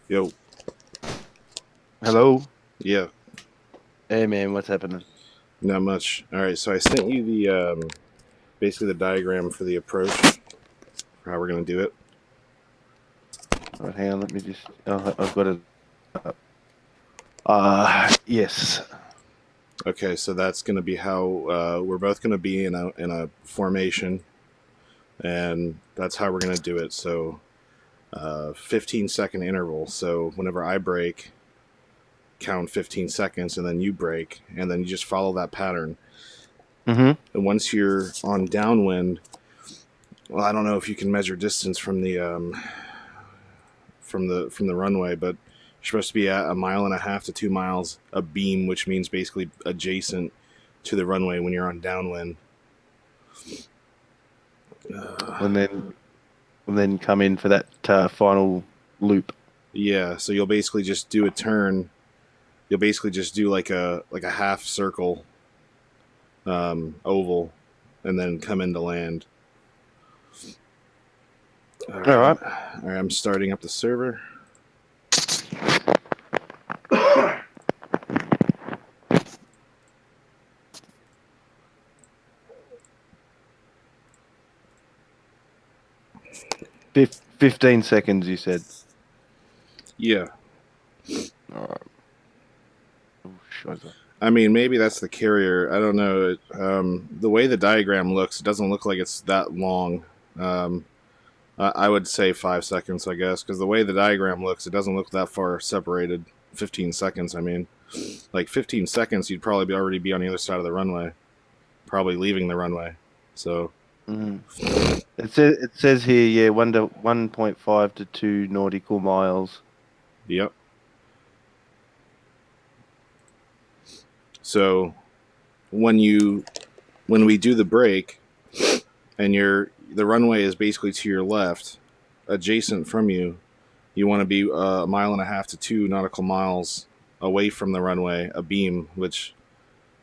Yo, Hello? yeah, Hey man, what's happening? not much. All right, so I sent you the basically the diagram for the approach for how we're gonna do it. Right, hang on, let me just. Oh, I've got it up. Yes. Okay, so that's gonna be how we're both gonna be in a formation, and that's how we're gonna do it. So, 15-second interval. So whenever I break, count 15 seconds, and then you break, and then you just follow that pattern. Mm-hmm. And once you're on downwind, well, I don't know if you can measure distance from the runway, but you're supposed to be at 1.5 to 2 miles abeam, which means basically adjacent to the runway when you're on downwind. And then come in for that final loop. Yeah, so you'll basically just do a turn. You'll basically just do like a half circle, oval, and then come into land. All All right, right. all right. I'm starting up the server. 15 seconds, you said. Yeah, All right. Oh, shiza. I mean maybe that's the carrier. I don't know. The way the diagram looks, it doesn't look like it's that long. Um, I would say 5 seconds, I guess, because the way the diagram looks, it doesn't look that far separated. 15 seconds, I mean. Like 15 seconds, you'd probably already be on the other side of the runway, probably leaving the runway. So, Mm. It says here, yeah, 1.5 to 2 nautical miles. yep. So when we do the break, and the runway is basically to your left, adjacent from you, you want to be 1.5 to 2 nautical miles away from the runway, abeam, which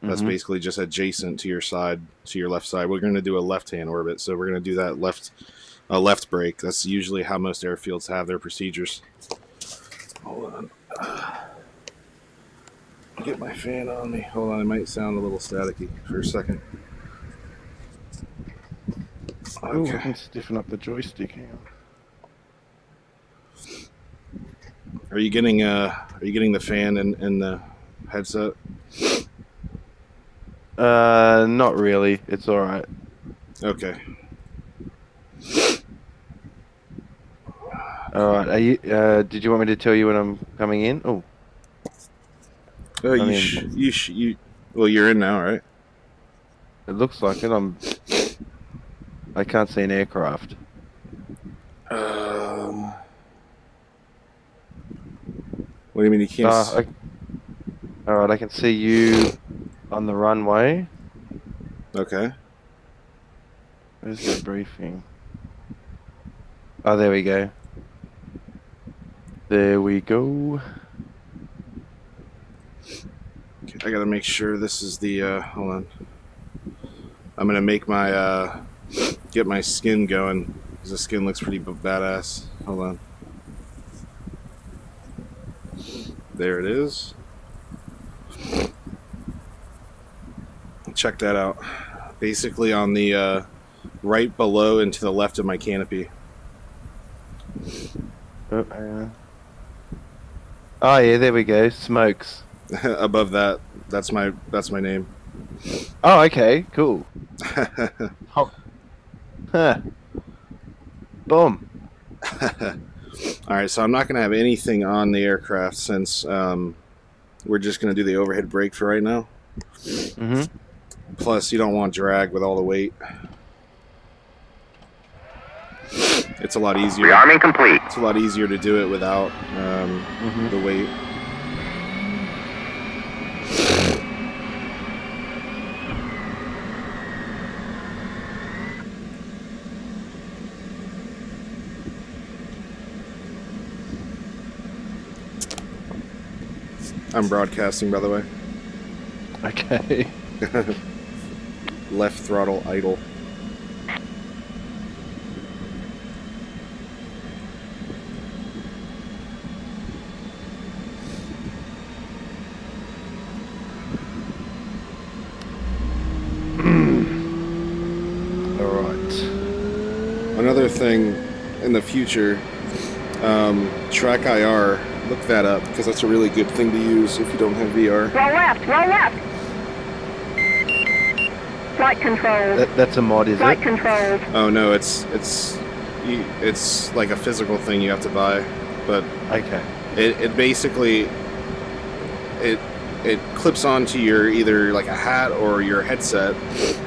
that's Mm-hmm. basically just adjacent to your side, to your left side. We're going to do a left-hand orbit, so we're going to do that left break. That's usually how most airfields have their procedures. Hold on. Get my fan on me. Hold on, it might sound a little staticky for a second. Oh, I Okay. can stiffen up the joystick. Hang on. Are you getting the fan in the headset? Not really. It's all right. Okay. All right. Are you? Did you want me to tell you when I'm coming in? Oh, Oh, I'm you in. sh- you sh- you. Well, you're in now, right? It looks like it. I can't see an aircraft. Um, what do you mean you can't? Uh, I, all right. I can see you on the runway. Okay. Where's the briefing? Oh, there we go. There we go. I gotta make sure this is the. Hold on. I'm gonna make my get my skin going because the skin looks pretty badass. Hold on. There it is. Check that out. Basically on the right below and to the left of my canopy. Oh, hang on. Oh, yeah. There we go. Smokes. Above that, that's my name. Oh, okay. Cool. Oh, huh. Boom. All right, so I'm not gonna have anything on the aircraft since we're just gonna do the overhead brake for right now. Mm-hmm. Plus, you don't want drag with all the weight. It's a lot easier. Rearming complete. It's a lot easier to do it without Mm-hmm. the weight. I'm broadcasting, by the way. Okay. Left throttle idle. another thing in the future, track IR. Look that up because that's a really good thing to use if you don't have VR. Roll left, roll left. Flight control. That's a mod, is Flight it? control. Oh no, it's like a physical thing you have to buy, but Okay. it basically it clips onto your either like a hat or your headset,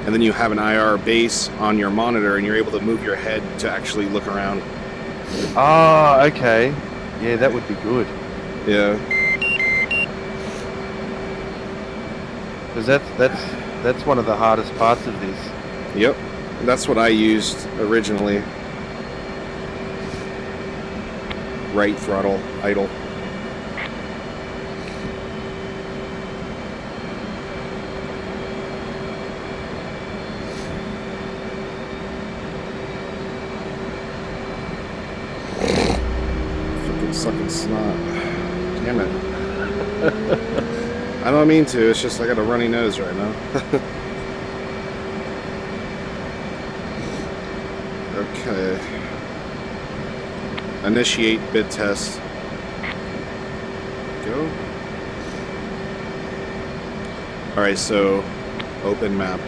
and then you have an IR base on your monitor, and you're able to move your head to actually look around. Oh, okay. Yeah, that would be good. Yeah. Because that's one of the hardest parts of this. Yep. That's what I used originally. Right throttle, idle. Fucking sucking snot. Damn it. I don't mean to, it's just I got a runny nose right now. Okay. Initiate bid test. Go. Alright, so open map.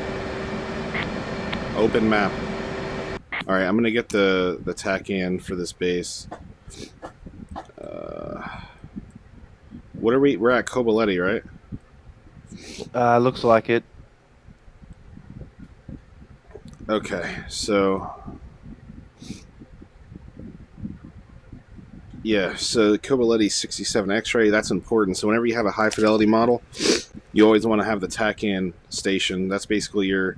Open map. Alright, I'm gonna get the tack in for this base. What are we? We're at Kobaletti, right? Looks like it. Okay, so yeah, so the Kobaletti 67 X-ray, that's important. So whenever you have a high fidelity model, you always want to have the TACAN station. That's basically your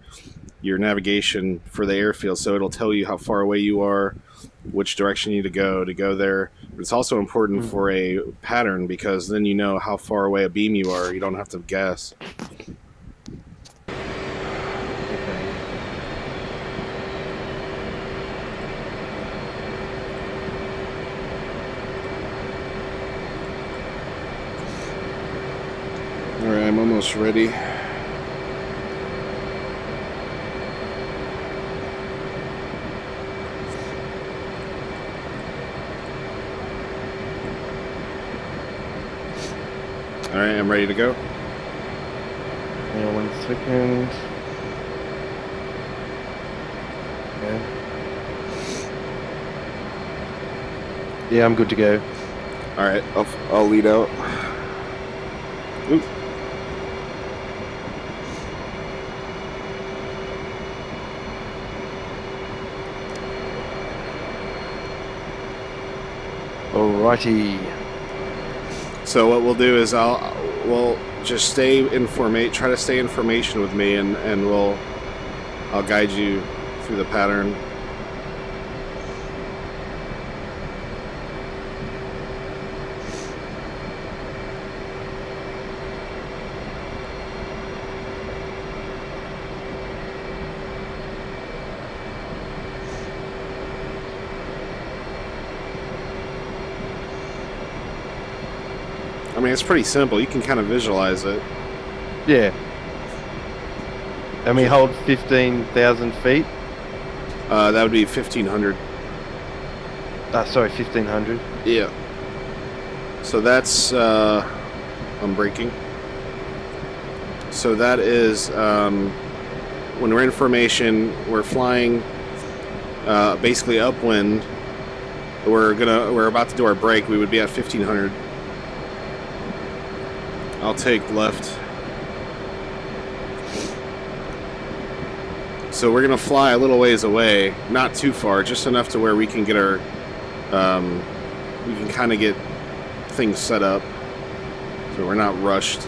navigation for the airfield. So it'll tell you how far away you are, which direction you need to go there. But it's also important for a pattern because then you know how far away a beam you are. You don't have to guess. Alright, I'm almost ready. Alright, I'm ready to go. Yeah, 1 second. Yeah, I'm good to go. Alright, I'll lead out. Oop. Alrighty. So what we'll do is we'll just try to stay in formation with me, and I'll guide you through the pattern. I mean, it's pretty simple. You can kind of visualize it. Yeah. And we hold 15,000 feet. That would be 1,500. Sorry, 1,500. Yeah. So that's I'm braking. So that is when we're in formation, we're flying basically upwind. We're about to do our brake. We would be at 1,500. I'll take left. So we're gonna fly a little ways away, not too far, just enough to where we can get our, we can kind of get things set up, so we're not rushed.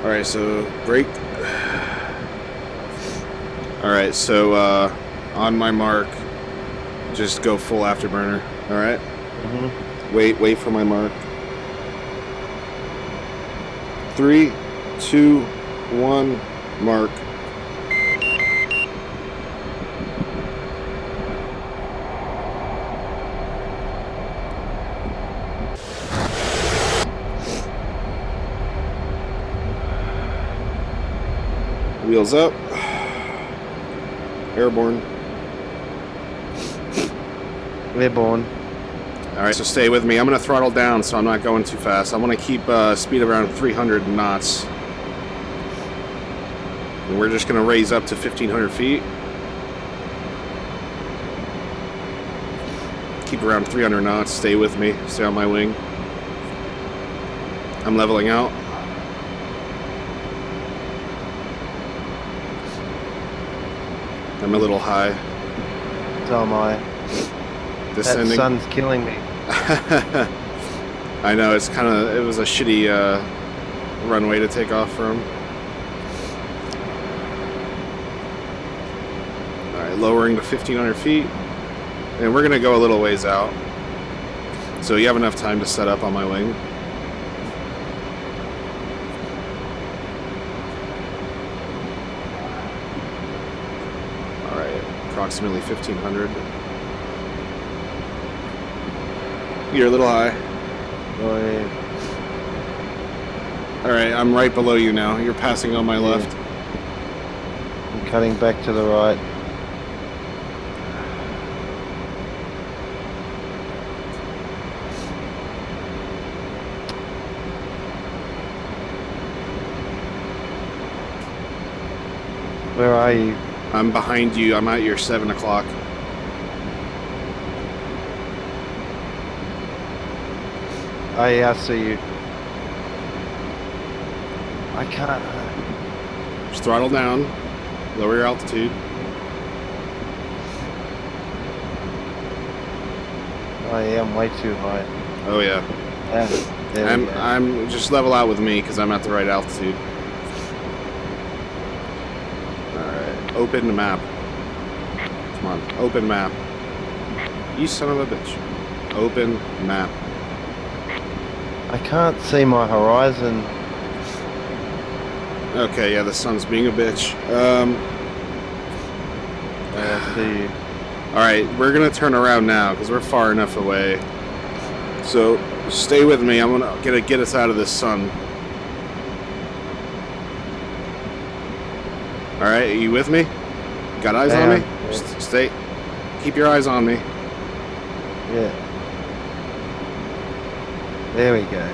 All right, so brake. Alright, so on my mark, just go full afterburner. Alright? Wait for my mark. 3, 2, 1, mark. Wheels up. Airborne. Airborne. Alright, so stay with me. I'm going to throttle down so I'm not going too fast. I want to keep speed around 300 knots. And we're just going to raise up to 1,500 feet. Keep around 300 knots. Stay with me. Stay on my wing. I'm leveling out. I'm a little high. So am I. Descending. That sun's killing me. I know, it was a shitty runway to take off from. Alright, lowering to 1,500 feet. And we're going to go a little ways out. So you have enough time to set up on my wing. Alright, approximately 1,500. You're a little high. Oh, yeah. Alright, I'm right below you now. You're passing on my left. I'm cutting back to the right. Where are you? I'm behind you. I'm at your 7 o'clock. Oh yeah, I see you. I can't. Just throttle down. Lower your altitude. Oh yeah, I'm way too high. Oh yeah. I'm just level out with me because I'm at the right altitude. Alright. Open the map. Come on. Open map. You son of a bitch. Open map. I can't see my horizon. Okay, yeah, the sun's being a bitch. I see you. Alright, we're gonna turn around now because we're far enough away. So, stay with me. I'm gonna get us out of this sun. Alright, are you with me? Got eyes on me? Yeah. Stay. Keep your eyes on me. Yeah. There we go.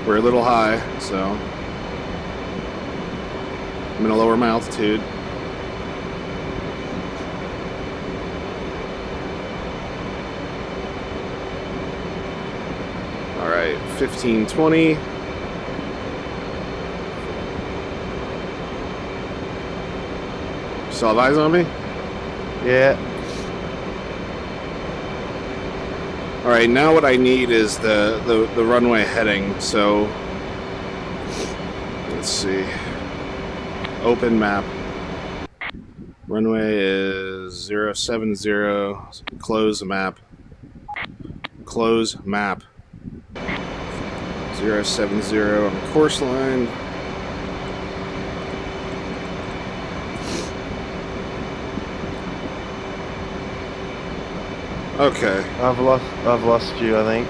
We're a little high, so I'm gonna lower my altitude. Alright, 1520. Still have eyes on me? Yeah. Alright, now what I need is the runway heading, so let's see. Open map. Runway is 070. Close map. Close map. 070 on the course line. Okay. I've lost you, I think.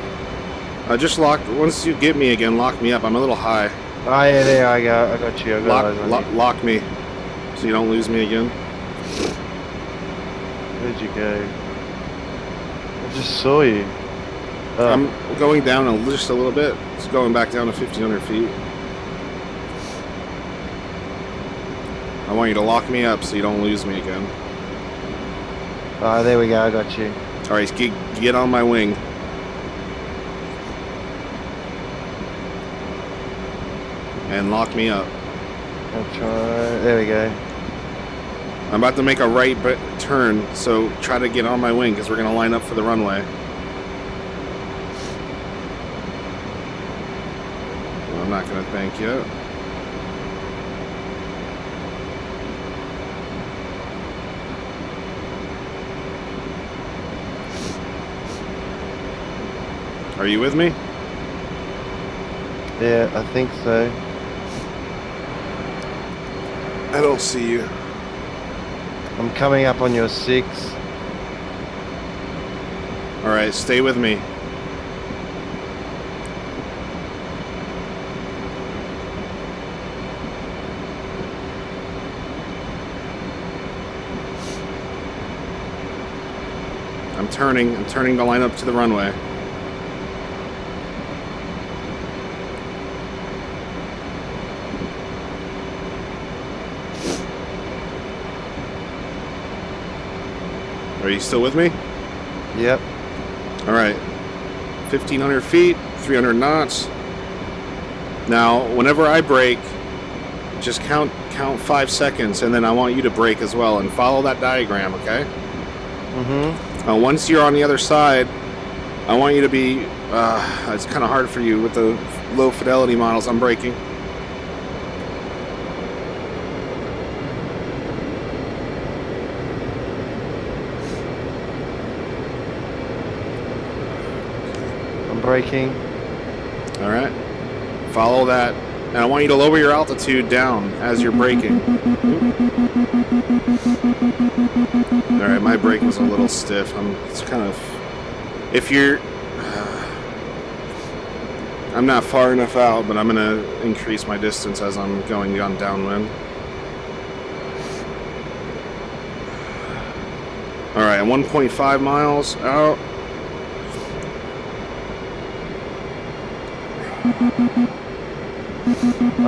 I just locked. Once you get me again, lock me up. I'm a little high. Oh yeah, there I go. I got you. I got eyes on you. Lock me, so you don't lose me again. Where'd you go? I just saw you. Oh. I'm going down just a little bit. It's going back down to 1,500 feet. I want you to lock me up so you don't lose me again. Oh, there we go. I got you. All right, get on my wing. And lock me up. I'll try. There we go. I'm about to make a right turn, so try to get on my wing because we're going to line up for the runway. Well, I'm not going to bank yet. Are you with me? Yeah, I think so. I don't see you. I'm coming up on your 6. Alright, stay with me. turning. I'm turning to line up to the runway. Are you still with me? Yep. All right. 1,500 feet, 300 knots. Now, whenever I brake, just count 5 seconds, and then I want you to brake as well, and follow that diagram, okay? Mm-hmm. Once you're on the other side, I want you to be... it's kind of hard for you with the low fidelity models. I'm braking. I'm braking. All right. Follow that. And I want you to lower your altitude down as you're braking. All right, my braking's a little stiff. It's kind of... If you're... I'm not far enough out, but I'm going to increase my distance as I'm going on downwind. All right, 1.5 miles out.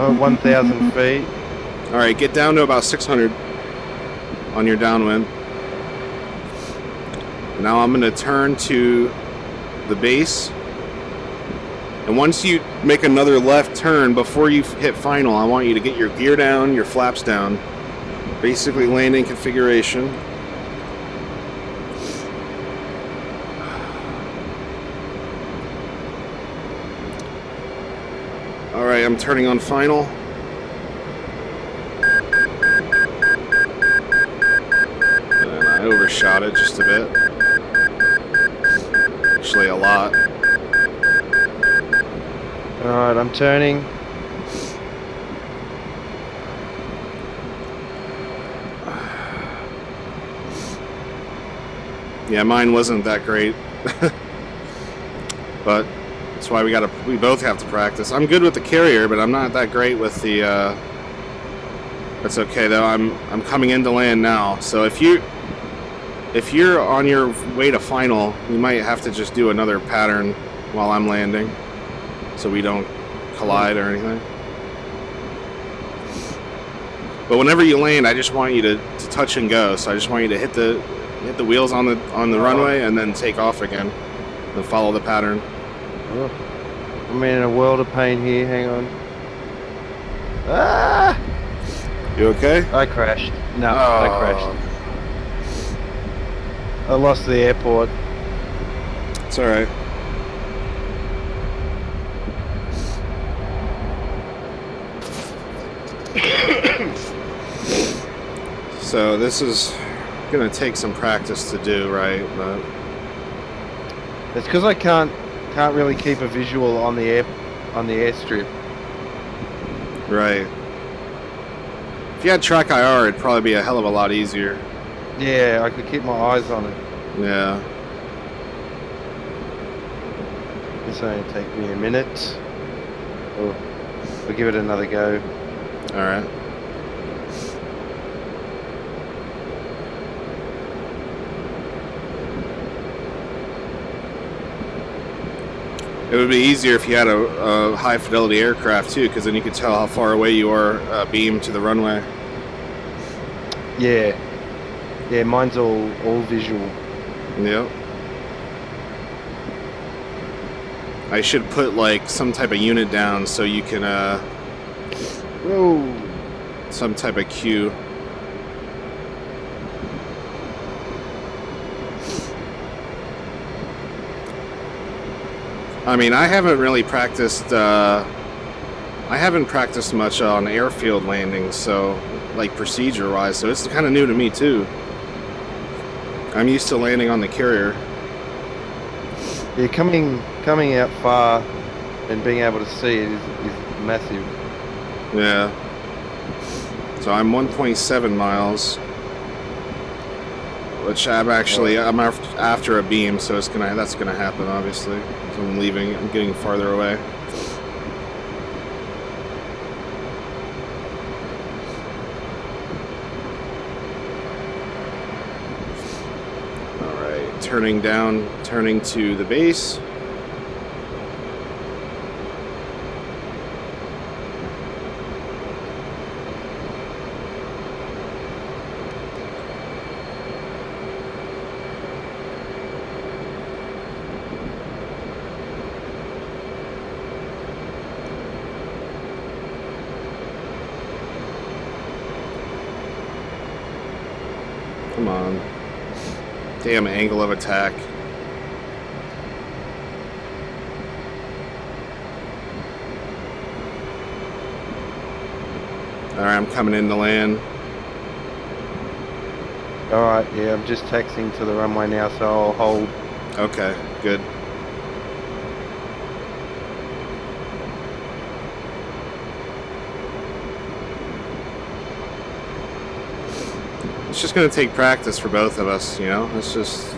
Oh, 1,000 feet. All right, get down to about 600 on your downwind. Now I'm going to turn to the base. And once you make another left turn before you hit final, I want you to get your gear down, your flaps down. Basically landing configuration. All right, I'm turning on final. And I overshot it just a bit. Actually, a lot. Alright, I'm turning. Yeah, mine wasn't that great. But that's why we both have to practice. I'm good with the carrier, but I'm not that great with the that's okay though. I'm coming into land now. So if you're on your way to final, you might have to just do another pattern while I'm landing, so we don't collide or anything. But whenever you land, I just want you to touch and go. So I just want you to hit the wheels on the runway and then take off again and follow the pattern. Oh, I'm in a world of pain here. Hang on. Ah! You okay? I crashed. No, I crashed. I lost the airport. It's all right. So this is gonna take some practice to do, right? But It's because I can't really keep a visual on the airstrip. right. If you had track IR, it'd probably be a hell of a lot easier. Yeah, I could keep my eyes on it. Yeah. This only take me a minute. Oh, we'll give it another go. All right. It would be easier if you had a high fidelity aircraft too, because then you could tell how far away you are beam to the runway. Yeah. Yeah, mine's all visual. Yep. I should put like some type of unit down so you can Whoa. some type of cue. I mean, I haven't really practiced. I haven't practiced much on airfield landings, so like procedure-wise. So it's kind of new to me too. I'm used to landing on the carrier. Yeah, coming out far and being able to see it is massive. Yeah. So I'm 1.7 miles, which I'm after a beam, so that's gonna happen obviously. So I'm getting farther away. turning to the base. Come on. Damn angle of attack. Alright, I'm coming in to land. Alright, yeah, I'm just taxiing to the runway now, so I'll hold. Okay, good. It's just going to take practice for both of us, you know? It's just...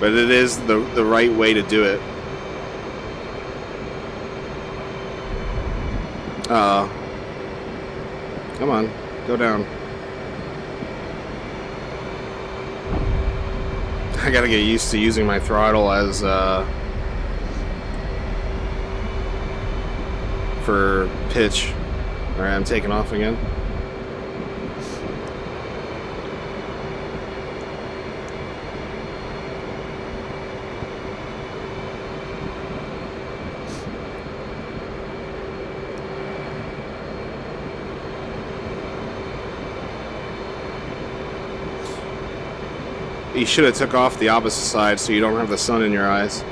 But it is the right way to do it. Come on, go down. I gotta get used to using my throttle as, for pitch. Alright, I'm taking off again. You should have took off the opposite side so you don't have the sun in your eyes.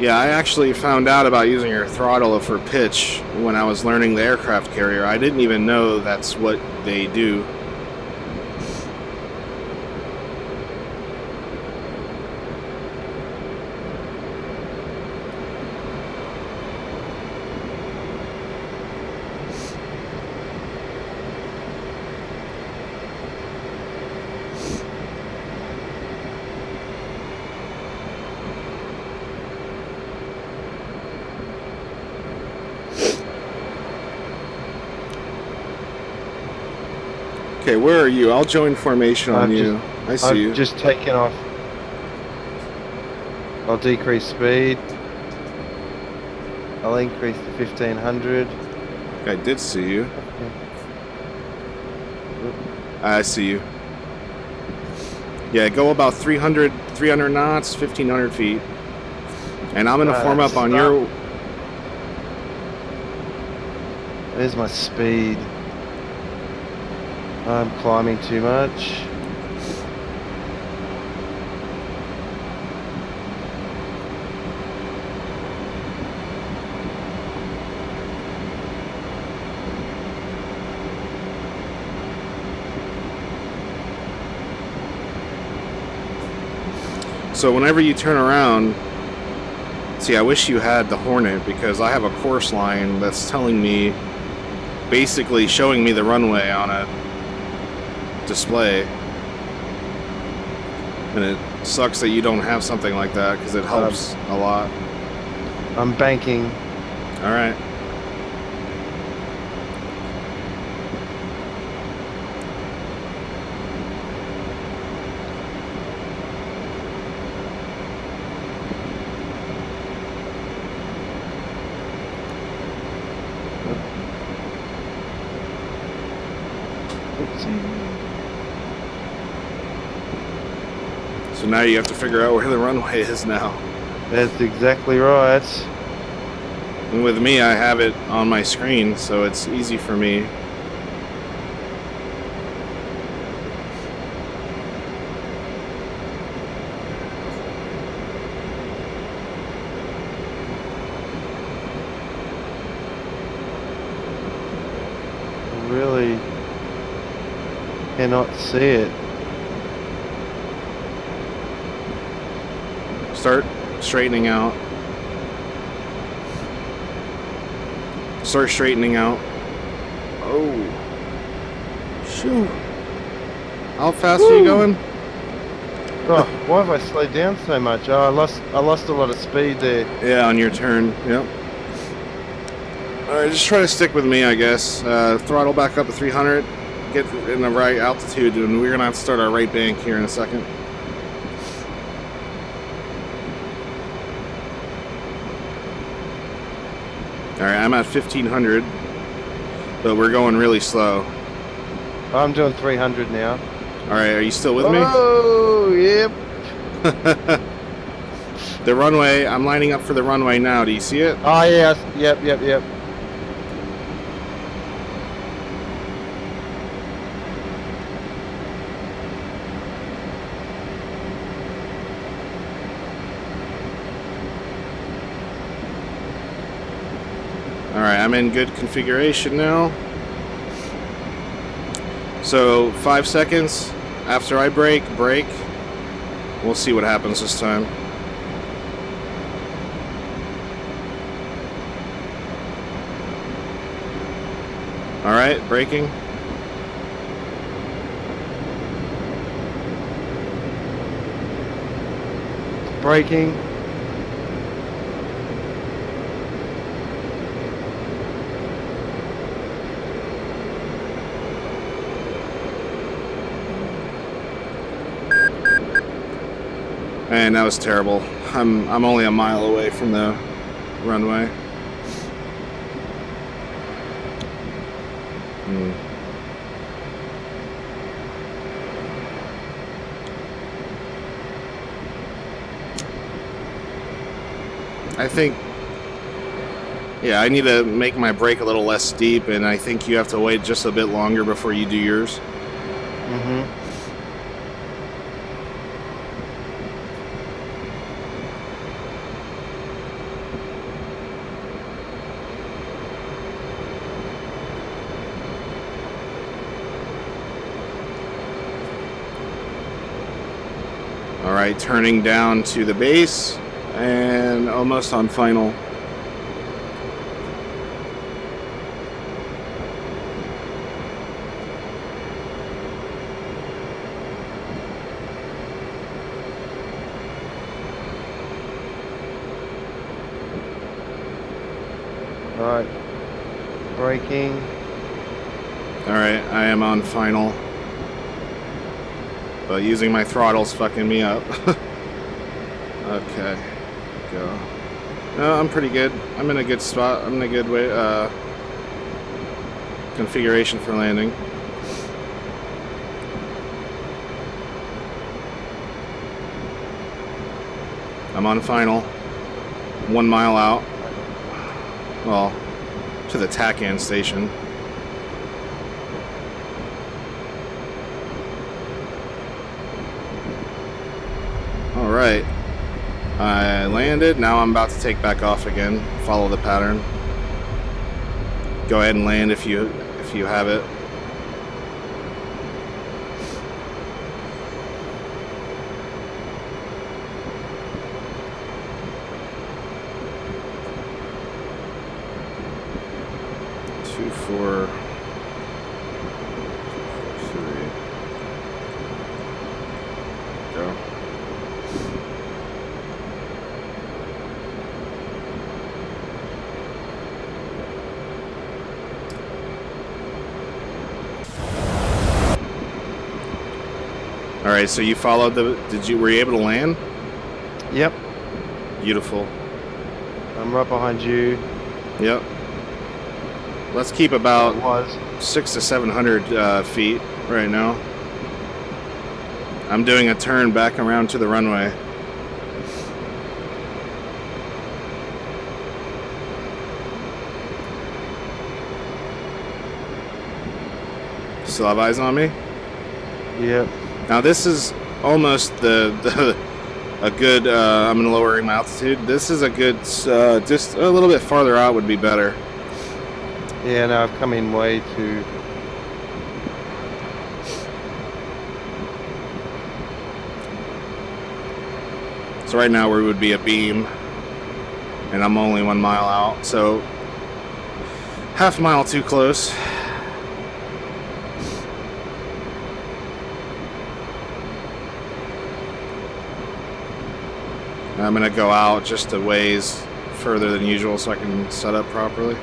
Yeah, I actually found out about using your throttle for pitch when I was learning the aircraft carrier. I didn't even know that's what they do. Okay, where are you? I'll join formation on you. I see you. I've just taken off. I'll decrease speed. I'll increase to 1500. I did see you. I see you. Yeah, go about 300 knots, 1500 feet. And I'm going to form up on your... There's my speed. I'm climbing too much. So whenever you turn around, see, I wish you had the Hornet because I have a course line that's telling me, basically showing me the runway on a display. And it sucks that you don't have something like that because it helps a lot. I'm banking. All right. So now you have to figure out where the runway is now. That's exactly right. And with me, I have it on my screen, so it's easy for me. I really cannot see it. Start straightening out. Start straightening out. Oh. Shoot. How fast are you going? Oh, why have I slowed down so much? Oh, I lost a lot of speed there. Yeah, on your turn. Yep. Alright, just try to stick with me, I guess. Throttle back up to 300. Get in the right altitude, and we're going to have to start our right bank here in a second. Alright, I'm at 1500, but we're going really slow. I'm doing 300 now. Alright, are you still with me? Oh, yep. The runway, I'm lining up for the runway now. Do you see it? Oh, yeah. Yep. Alright, I'm in good configuration now. So 5 seconds after I brake. We'll see what happens this time. Alright, braking. Braking. And that was terrible. I'm only a mile away from the runway. I think, yeah, I need to make my brake a little less steep, and I think you have to wait just a bit longer before you do yours. Mm-hmm. Alright, turning down to the base, and almost on final. Alright. Braking. Alright, I am on final. But using my throttle's fucking me up. Okay. Go. No, I'm pretty good. I'm in a good spot. I'm in a good way, configuration for landing. I'm on final. 1 mile out. Well, to the TACAN station. Alright. I landed. Now I'm about to take back off again. Follow the pattern. Go ahead and land if you have it. Two, four, three. Go. All right, so you followed the. Were you able to land? Yep. Beautiful. I'm right behind you. Yep. Let's keep about It was. 600 to 700 feet right now. I'm doing a turn back around to the runway. Still have eyes on me? Yep. Now this is almost a good. I'm lowering my altitude. This is a good. Just a little bit farther out would be better. Yeah, no, I've come in way too. So right now we would be a beam, and I'm only 1 mile out. So half a mile too close. I'm gonna go out just a ways further than usual so I can set up properly.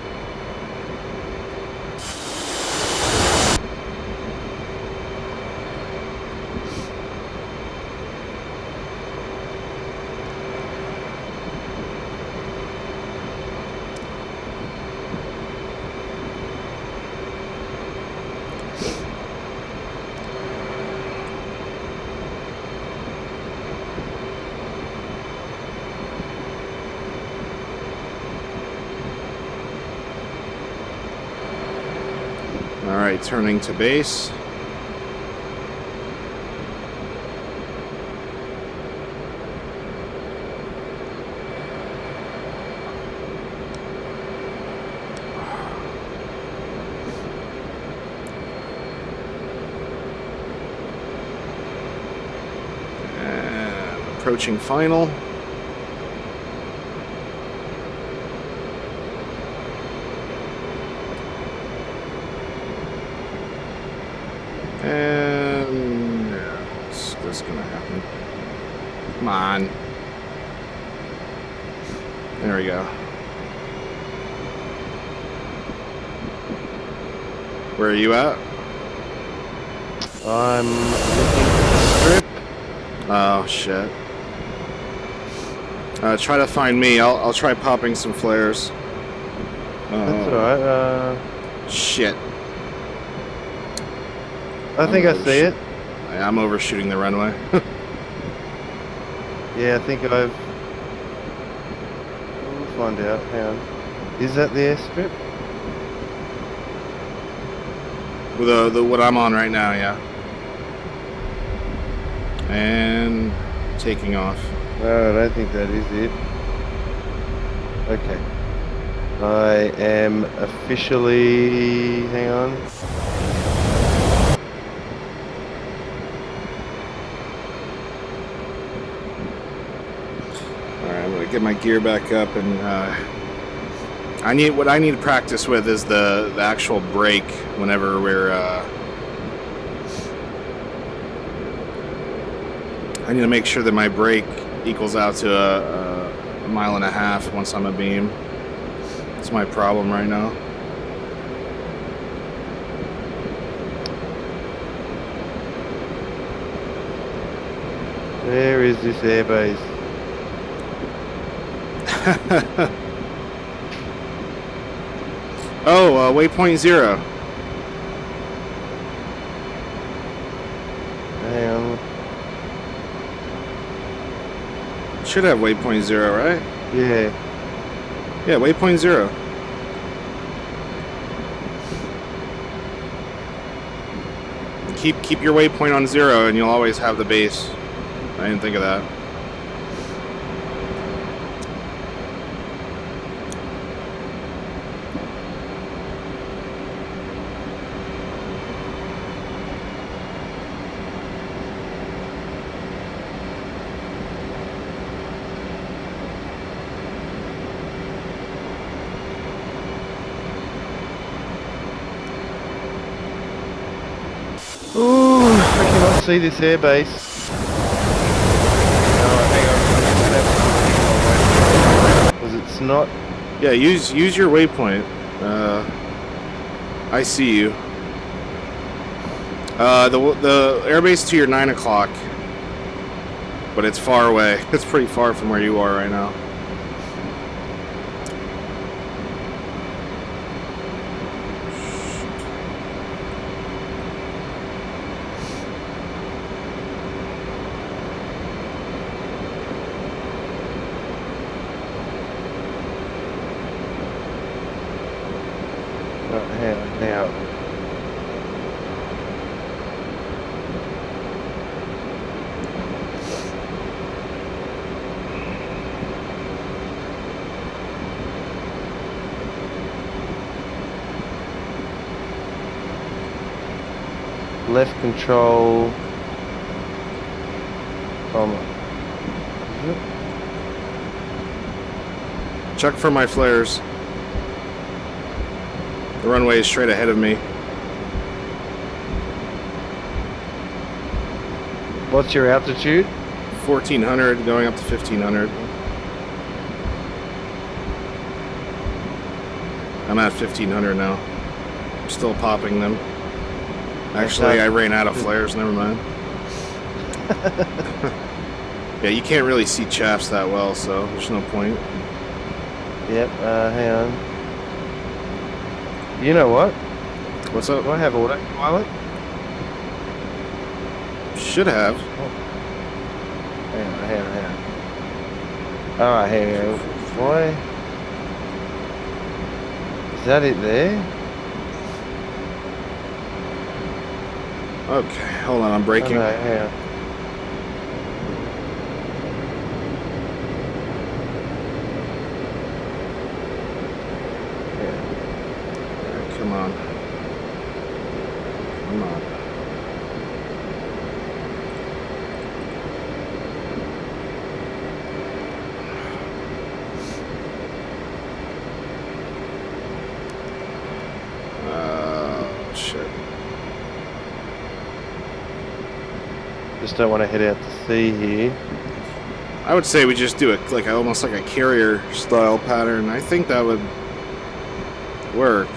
Alright, turning to base. And approaching final. And yeah, this is gonna happen. Come on. There we go. Where are you at? I'm looking at the strip. Oh shit. Try to find me. I'll try popping some flares. That's alright. Shit. I think I see it. I'm overshooting the runway. Yeah, I think I've... We'll find out. Hang on. Is that the airstrip? The what I'm on right now, yeah. And taking off. No, I don't think that is it. Okay. I am officially... Hang on. Alright, I'm gonna get my gear back up and what I need to practice with is the actual brake whenever we're I need to make sure that my brake equals out to a mile and a half once I'm a beam. It's my problem right now. Where is this airbase? Oh, waypoint 0. Hang on. Should have waypoint 0, right? Yeah. Yeah, waypoint 0. Keep your waypoint on 0 and you'll always have the base. I didn't think of that. Ooh, I cannot see this airbase. Because it's not. Yeah, use your waypoint. I see you. The airbase to your 9 o'clock, but it's far away. It's pretty far from where you are right now. Hang on, now. Left control. Check for my flares. The runway is straight ahead of me. What's your altitude? 1400 going up to 1500. I'm at 1500 now. I'm still popping them. Actually, I ran out of flares. Never mind. Yeah, you can't really see chaffs that well, so there's no point. Yep, hang on. You know what? What's up? Do I have autopilot? Should have. Hang on. Alright, hang on. Why? Is that it there? Okay, hold on, I'm braking. Oh, no, hang on. Come on. Come on. Shit. Just don't want to head out to sea here. I would say we just do it like almost like a carrier style pattern. I think that would work.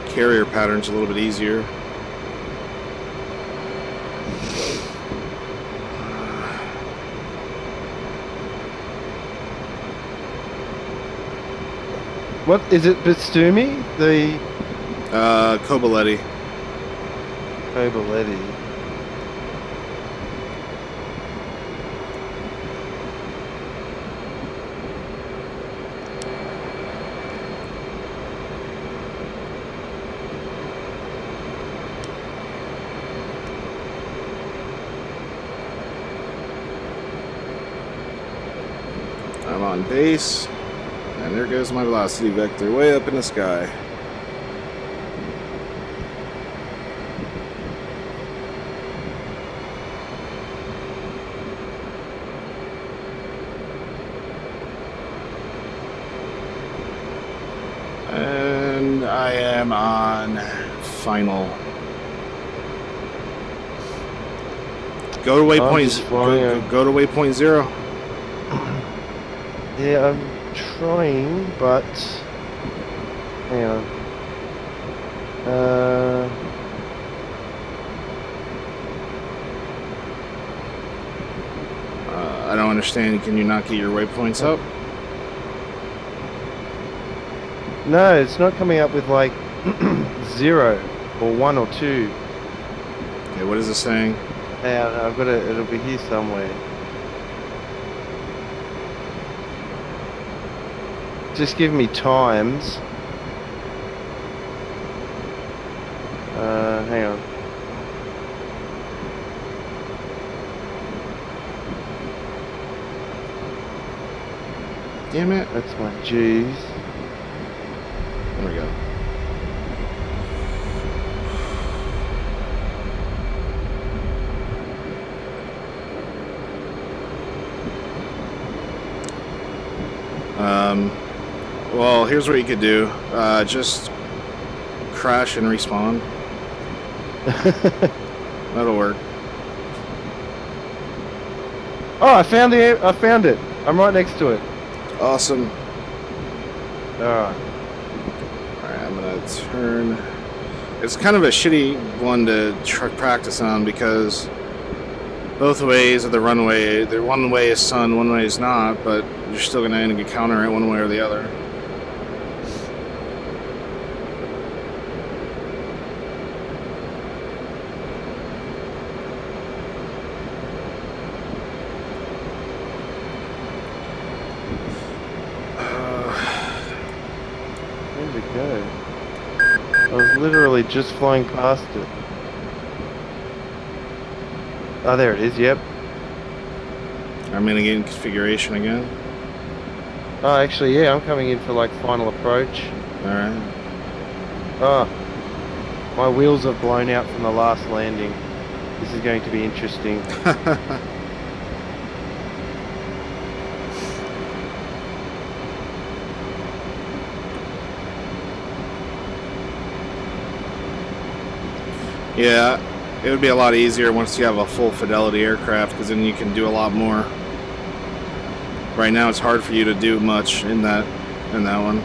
Carrier pattern's a little bit easier. What is it, Bistumi? The Kobaletti. Kobaletti. I'm on base, and there goes my velocity vector way up in the sky. And I am on final. Go to waypoint. Go to waypoint 0. Yeah, I'm trying, but hang on. I don't understand. Can you not get your waypoints up? No, it's not coming up with like 0 or 1 or 2. Okay, what is it saying? Hang on, I've got it. It'll be here somewhere. Just give me times. Hang on. Damn it. That's my G's. There we go. Well, here's what you could do. Just crash and respawn. That'll work. Oh, I found it. I'm right next to it. Awesome. Alright. Alright, I'm gonna turn. It's kind of a shitty one to practice on because both ways of the runway, one way is sun, one way is not, but you're still gonna encounter it one way or the other. Where'd it go? I was literally just flying past it. Oh, there it is, yep. I'm gonna get in configuration again. Oh, actually, yeah, I'm coming in for like final approach. Alright. Oh, my wheels have blown out from the last landing. This is going to be interesting. Yeah, it would be a lot easier once you have a full fidelity aircraft, because then you can do a lot more. Right now, it's hard for you to do much in that one.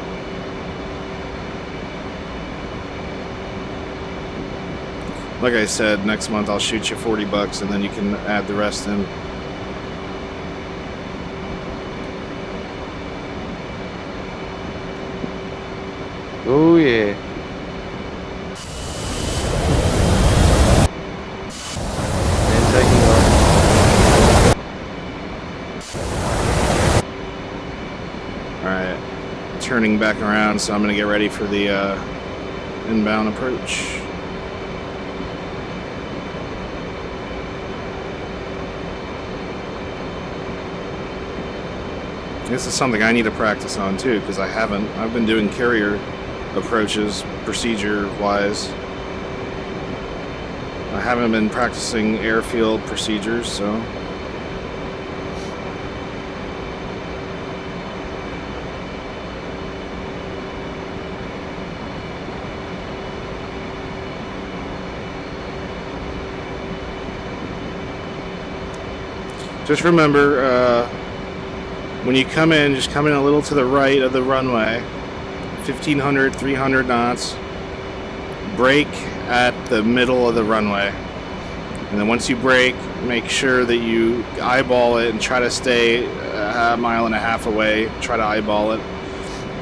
Like I said, next month I'll shoot you $40, and then you can add the rest in. Oh yeah. And taking off. Alright, turning back around, so I'm going to get ready for the inbound approach. This is something I need to practice on too, because I haven't. I've been doing carrier approaches procedure-wise. I haven't been practicing airfield procedures, so... Just remember, when you come in, just come in a little to the right of the runway, 1,500, 300 knots, brake at the middle of the runway. And then once you brake, make sure that you eyeball it and try to stay a mile and a half away, try to eyeball it.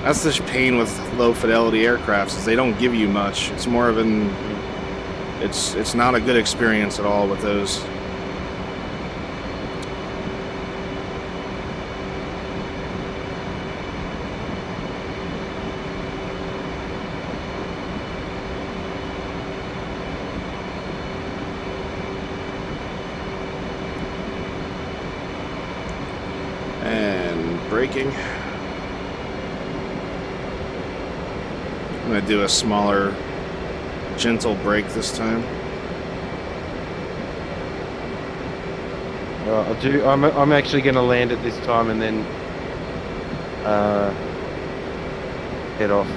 That's the pain with low fidelity aircrafts, is they don't give you much. It's more of an, it's not a good experience at all with those. Braking. I'm going to do a smaller, gentle brake this time. I'm actually going to land it this time and then head off.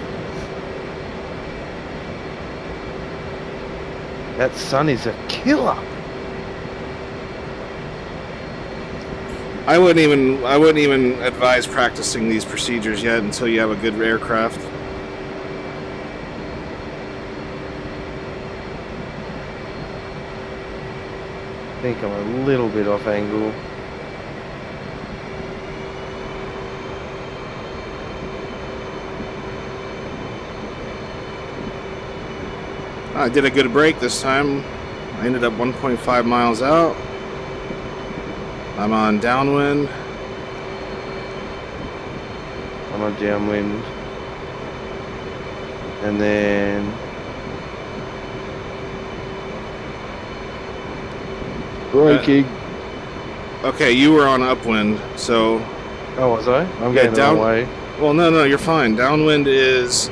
That sun is a killer. I wouldn't even advise practicing these procedures yet until you have a good aircraft. I think I'm a little bit off angle. I did a good brake this time. I ended up 1.5 miles out. I'm on downwind. I'm on downwind. And then... braking. Okay, you were on upwind, so... Oh, was I? I'm getting the wrong way. Well, no, you're fine. Downwind is...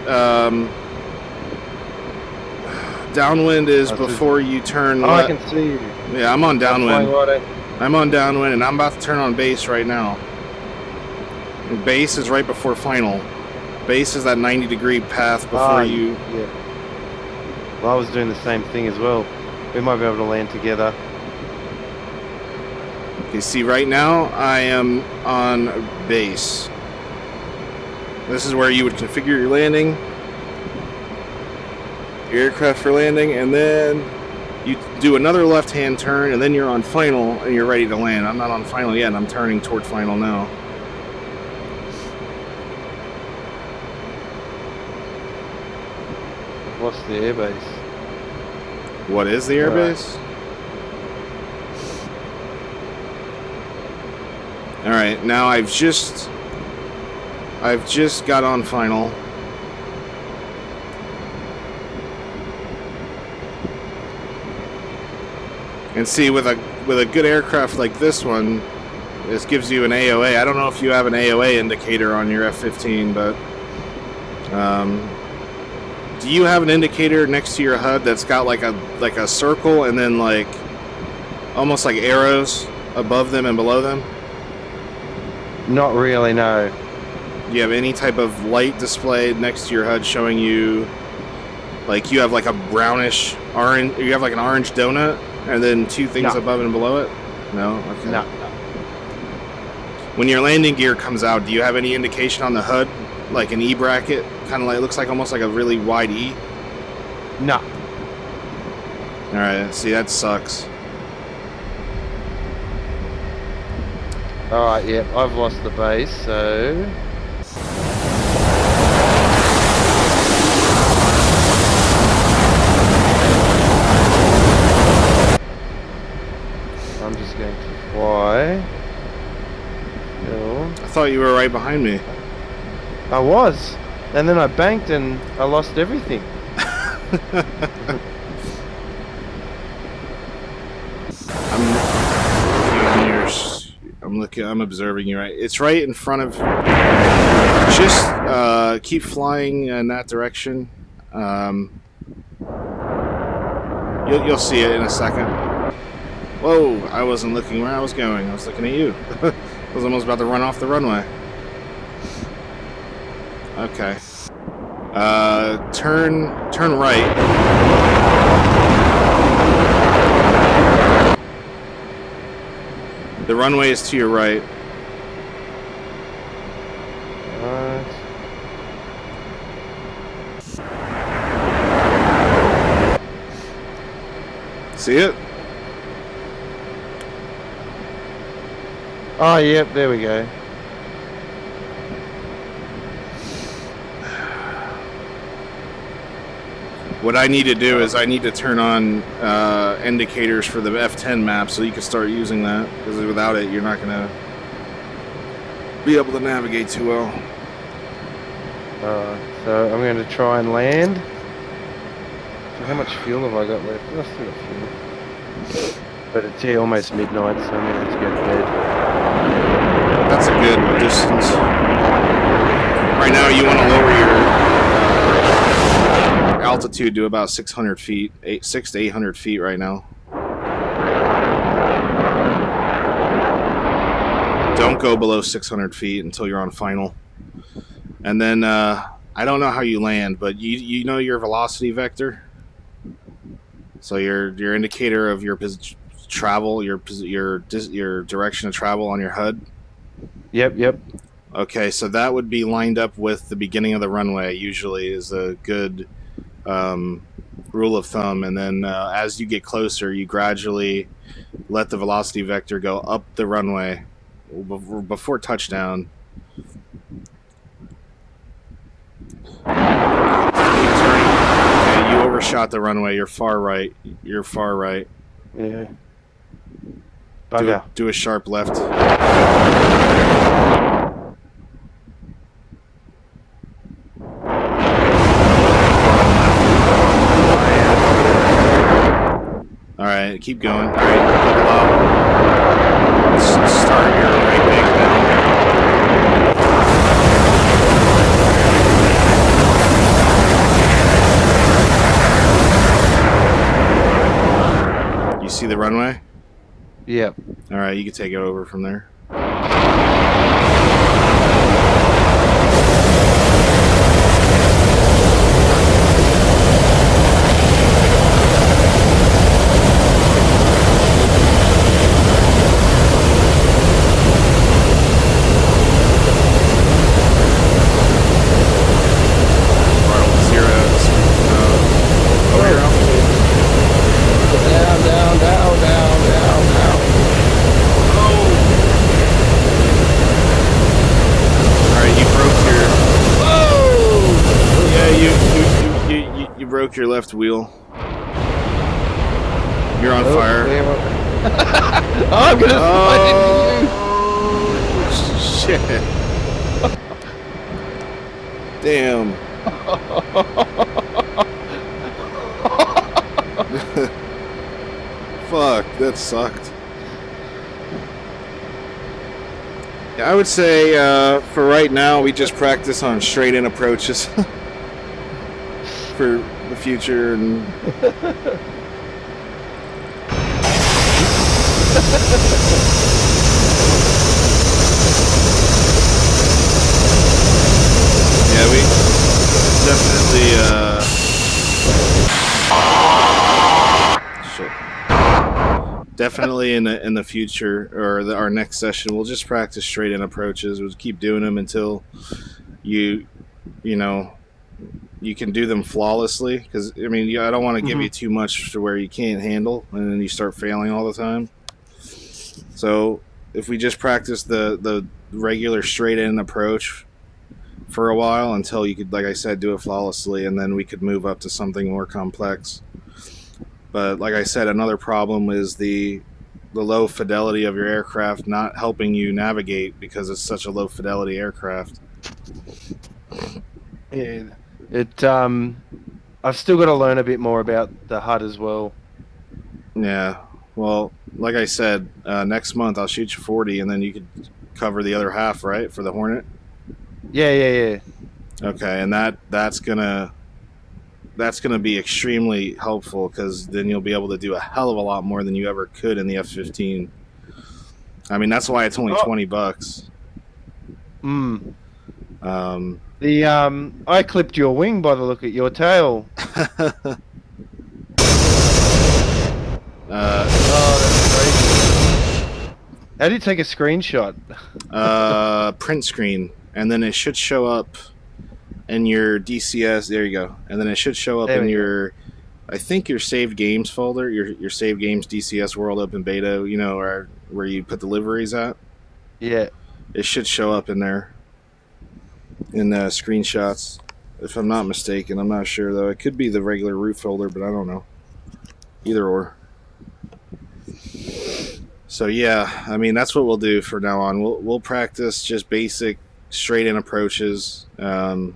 downwind is before you turn... Oh, I can see you. Yeah, I'm on downwind. I'm on downwind, and I'm about to turn on base right now. Base is right before final. Base is that 90-degree path before you... Yeah. Well, I was doing the same thing as well. We might be able to land together. You see, right now, I am on base. This is where you would configure your landing. Your aircraft for landing, and then... you do another left-hand turn, and then you're on final, and you're ready to land. I'm not on final yet, I'm turning toward final now. What's the airbase? What is the airbase? Alright, now I've just got on final. And see, with a good aircraft like this one, this gives you an AOA. I don't know if you have an AOA indicator on your F-15, but do you have an indicator next to your HUD that's got like a circle and then like almost like arrows above them and below them? Not really, no. Do you have any type of light displayed next to your HUD showing you Like you have like a brownish orange. You have like an orange donut, and then two things No. above and below it. No. Okay. No. When your landing gear comes out, do you have any indication on the HUD, like an E bracket? Kind of like, it looks like almost like a really wide E. No. All right. See, that sucks. Alright, yep, I've lost the base, so... I'm just going to fly. I thought you were right behind me. I was. And then I banked and I lost everything. I'm observing you, right? It's right in front of. Just keep flying in that direction. You'll see it in a second. Whoa! I wasn't looking where I was going. I was looking at you. I was almost about to run off the runway. Okay. Turn right. The runway is to your right. See it? Oh, yep, there we go. What I need to do is I need to turn on indicators for the F-10 map so you can start using that, because without it you're not going to be able to navigate too well. So I'm going to try and land. So how much fuel have I got left? I've still got fuel. But it's almost midnight, so I'm going to go to bed. That's a good distance. Right now you want to lower your altitude to about 600 feet, 600 to 800 feet right now. Don't go below 600 feet until you're on final. And then, I don't know how you land, but you know your velocity vector? So your indicator of your travel, your direction of travel on your HUD? Yep. Okay, so that would be lined up with the beginning of the runway, usually, is a good rule of thumb. And then as you get closer, you gradually let the velocity vector go up the runway before touchdown. Okay, you overshot the runway. You're far right. Yeah. Bugger. Do a sharp left. Alright, keep going. Alright, level out. Start your right bank now. You see the runway? Yep. Alright, you can take it over from there. Broke your left wheel. You're on fire. Oh, I'm gonna slide into you. Shit. Damn. Fuck, that sucked. Yeah, I would say for right now we just practice on straight in approaches for the future. And yeah, we definitely definitely in the future or our next session, we'll just practice straight in approaches. We'll keep doing them until you you know you can do them flawlessly. Because I mean, I don't want to give you too much to where you can't handle, and then you start failing all the time. So if we just practice the regular straight in approach for a while until you could, like I said, do it flawlessly, and then we could move up to something more complex. But like I said, another problem is the low fidelity of your aircraft not helping you navigate because it's such a low fidelity aircraft. Yeah, I've still got to learn a bit more about the HUD as well. Yeah. Well, like I said, next month I'll shoot you 40, and then you could cover the other half, right, for the Hornet. Yeah. Okay, and that's gonna be extremely helpful because then you'll be able to do a hell of a lot more than you ever could in the F-15. I mean, that's why it's only $20. I clipped your wing by the look at your tail. That's crazy. How do you take a screenshot? Print screen, and then it should show up in your DCS. There you go. And then it should show up in your, I think, your saved games folder, your saved games DCS World Open Beta. You know, or where you put the liveries at. Yeah. It should show up in there in the screenshots, if I'm not mistaken. I'm not sure though. It could be the regular root folder, but I don't know. Either or. So yeah, I mean, that's what we'll do from now on. We'll practice just basic straight in approaches, and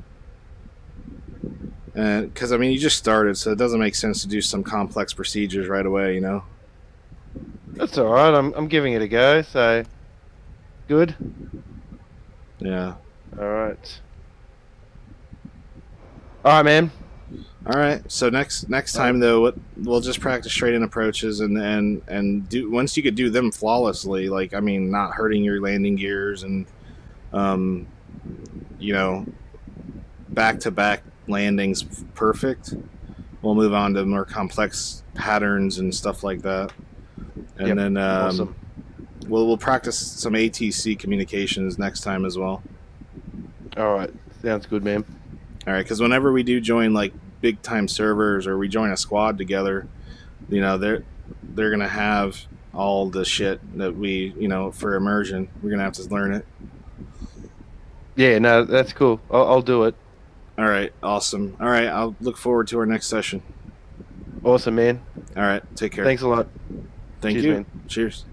because I mean, you just started, so it doesn't make sense to do some complex procedures right away, you know. That's all right. I'm giving it a go. So good. Yeah. All right. All right, man. All right. So next time though, we'll just practice straight in approaches, and do, once you could do them flawlessly, like I mean, not hurting your landing gears and you know, back to back landings perfect. We'll move on to more complex patterns and stuff like that, and then awesome. we'll practice some ATC communications next time as well. All right. Sounds good, man. All right, because whenever we do join like big time servers or we join a squad together, you know, they're gonna have all the shit that we, you know, for immersion. We're gonna have to learn it. Yeah, no, that's cool. I'll do it. All right, awesome. All right, I'll look forward to our next session. Awesome, man. All right, take care. Thanks a lot. Thank Cheers, you. man. Cheers.